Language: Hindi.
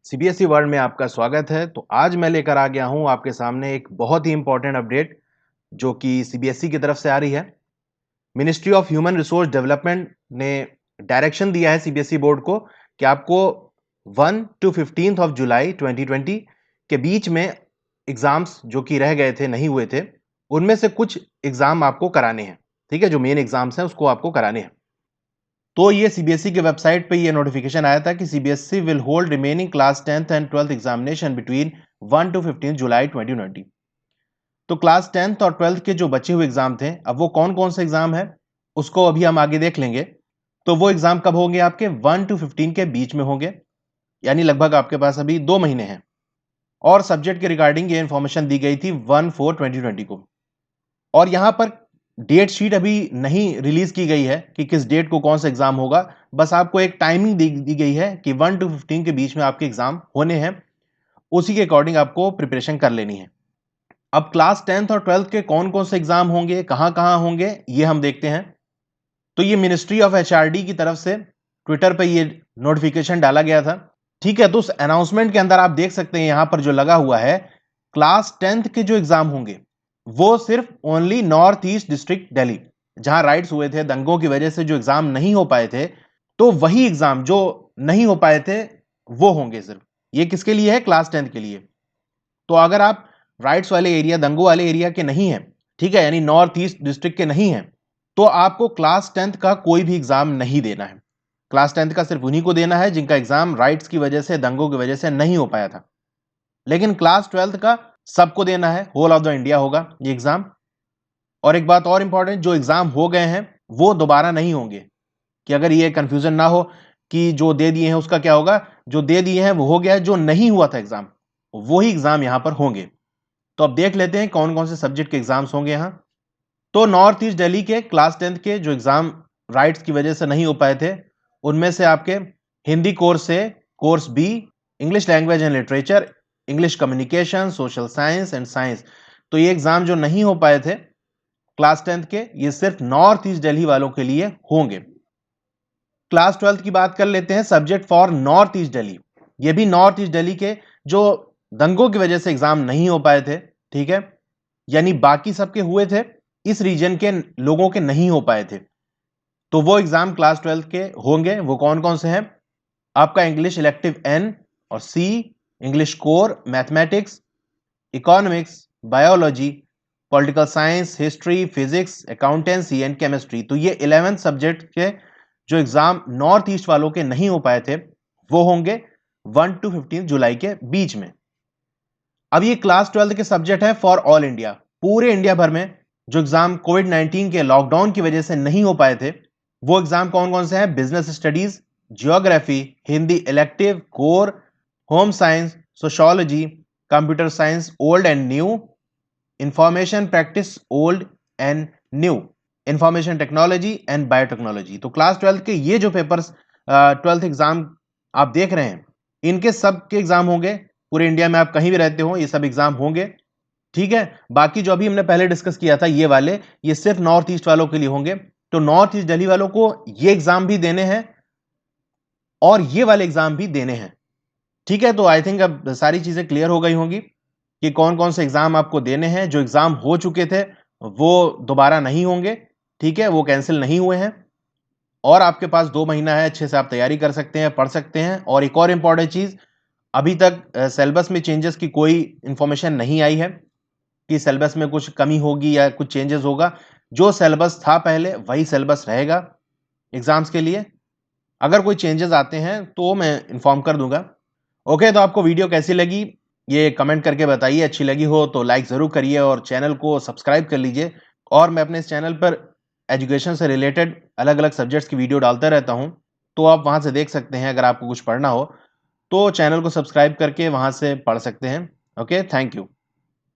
सीबीएसई वर्ल्ड में आपका स्वागत है। तो आज मैं लेकर आ गया हूं आपके सामने एक बहुत ही इंपॉर्टेंट अपडेट जो कि सीबीएसई की तरफ से आ रही है। Ministry of human resource development ने डायरेक्शन दिया है सीबीएसई बोर्ड को कि आपको 1 to 15 ऑफ जुलाई 2020 के बीच में एग्जाम्स जो कि रह गए थे, नहीं हुए थे, उनमें से कुछ एग्जाम आपको कराने हैं। ठीक है, जो मेन एग्जाम्स हैं उसको आपको कराने हैं। तो ये सीबीएसई के वेबसाइट पे ये नोटिफिकेशन आया था कि CBSE will hold remaining class 10th and 12th examination between 1 to 15 जुलाई 2020। तो क्लास 10th और 12th के जो बचे हुए एग्जाम थे, अब वो कौन कौन से एग्जाम है उसको अभी हम आगे देख लेंगे। तो वो एग्जाम कब होंगे? आपके 1 to 15 के बीच में होंगे, यानी लगभग आपके पास अभी 2 महीने हैं। और सब्जेक्ट के रिगार्डिंग ये इंफॉर्मेशन दी गई थी 1/4/2020 को। और यहां पर डेट शीट अभी नहीं रिलीज की गई है कि किस डेट को कौन सा एग्जाम होगा। बस आपको एक टाइमिंग दी गई है कि 1 to 15 के बीच में आपके एग्जाम होने हैं, उसी के अकॉर्डिंग आपको प्रिपरेशन कर लेनी है। अब क्लास 10th और 12th के कौन कौन से एग्जाम होंगे, कहां कहां होंगे, ये हम देखते हैं। तो ये मिनिस्ट्री ऑफ एचआरडी की तरफ से ट्विटर पर ये नोटिफिकेशन डाला गया था। ठीक है, तो उस अनाउंसमेंट के अंदर आप देख सकते हैं यहां पर जो लगा हुआ है, क्लास 10th के जो एग्जाम होंगे वो सिर्फ only north east district Delhi, जहां राइट्स हुए थे, दंगों की वजह से जो एग्जाम नहीं हो पाए थे, तो वही एग्जाम जो नहीं हो पाए थे वो होंगे सिर्फ। ये किसके लिए है? क्लास 10th के लिए। तो अगर आप राइट्स वाले एरिया, दंगों वाले एरिया के नहीं हैं, ठीक है, यानी नॉर्थ ईस्ट डिस्ट्रिक्ट के नहीं हैं, तो आपको क्लास 10th का कोई भी एग्जाम नहीं देना है। क्लास 10th का सिर्फ उन्हीं को देना है जिनका एग्जाम राइट्स की वजह से, दंगों की वजह से नहीं हो पाया था। लेकिन क्लास 12th का सबको देना है, होल ऑफ द इंडिया होगा ये एग्जाम। और एक बात और इंपॉर्टेंट, जो एग्जाम हो गए हैं वो दोबारा नहीं होंगे, कि अगर ये कंफ्यूजन ना हो कि जो दे दिए हैं उसका क्या होगा। जो दे दिए हैं वो हो गया है, जो नहीं हुआ था एग्जाम वही एग्जाम यहां पर होंगे। तो अब देख लेते हैं कौन कौन से सब्जेक्ट के एग्जाम्स होंगे यहां। तो नॉर्थ ईस्ट दिल्ली के क्लास 10th के जो एग्जाम राइट्स की वजह से नहीं हो पाए थे, उनमें से आपके हिंदी कोर्स से course B, English language and literature, English communication, social science and science, तो ये एग्जाम जो नहीं हो पाए थे क्लास 10th के, ये सिर्फ नॉर्थ ईस्ट दिल्ली वालों के लिए होंगे। क्लास 12th की बात कर लेते हैं, subject for north east Delhi. ये भी नॉर्थ ईस्ट दिल्ली के जो दंगों की वजह से एग्जाम नहीं हो पाए थे, ठीक है, यानी बाकी सबके हुए थे, इस रीजन के लोगों के नहीं हो पाए थे, तो वो एग्जाम क्लास 12th के होंगे। वो कौन कौन से हैं? आपका इंग्लिश इलेक्टिव एन और सी, English core, mathematics, economics, biology, political science, history, physics, accountancy and chemistry. तो ये 11 सब्जेक्ट के जो एग्जाम नॉर्थ ईस्ट वालों के नहीं हो पाए थे वो होंगे 1 to 15 जुलाई के बीच में। अब ये क्लास 12th के सब्जेक्ट है फॉर ऑल इंडिया, पूरे इंडिया भर में जो एग्जाम कोविड-19 के लॉकडाउन की वजह से नहीं हो पाए थे, वो एग्जाम कौन कौन से हैं? Business studies, geography, Hindi elective, core, home science, sociology, computer science old and new, information practice old and new, information technology and biotechnology. तो क्लास 12th के ये जो पेपर्स 12th एग्जाम आप देख रहे हैं, इनके सब के एग्जाम होंगे। पूरे इंडिया में आप कहीं भी रहते हो ये सब एग्जाम होंगे, ठीक है। बाकी जो अभी हमने पहले डिस्कस किया था ये वाले, ये सिर्फ नॉर्थ ईस्ट वालों के लिए होंगे। तो नॉर्थ ईस्ट दिल्ली वालों को ये एग्जाम भी देने हैं और ये वाले एग्जाम भी देने हैं, ठीक है। तो आई थिंक अब सारी चीजें क्लियर हो गई होंगी कि कौन कौन से एग्जाम आपको देने हैं। जो एग्जाम हो चुके थे वो दोबारा नहीं होंगे, ठीक है, वो कैंसिल नहीं हुए हैं। और आपके पास 2 महीना है, अच्छे से आप तैयारी कर सकते हैं, पढ़ सकते हैं। और एक और इंपॉर्टेंट चीज, अभी तक सिलेबस में चेंजेस की कोई इंफॉर्मेशन नहीं आई है कि सिलेबस में कुछ कमी होगी या कुछ चेंजेस होगा। जो सिलेबस था पहले वही सिलेबस रहेगा एग्जाम्स के लिए। अगर कोई चेंजेस आते हैं तो मैं इन्फॉर्म कर दूंगा। ओके, तो आपको वीडियो कैसी लगी ये कमेंट करके बताइए। अच्छी लगी हो तो लाइक ज़रूर करिए और चैनल को सब्सक्राइब कर लीजिए। और मैं अपने इस चैनल पर एजुकेशन से रिलेटेड अलग अलग सब्जेक्ट्स की वीडियो डालता रहता हूं, तो आप वहां से देख सकते हैं। अगर आपको कुछ पढ़ना हो तो चैनल को सब्सक्राइब करके वहां से पढ़ सकते हैं। Okay, thank you.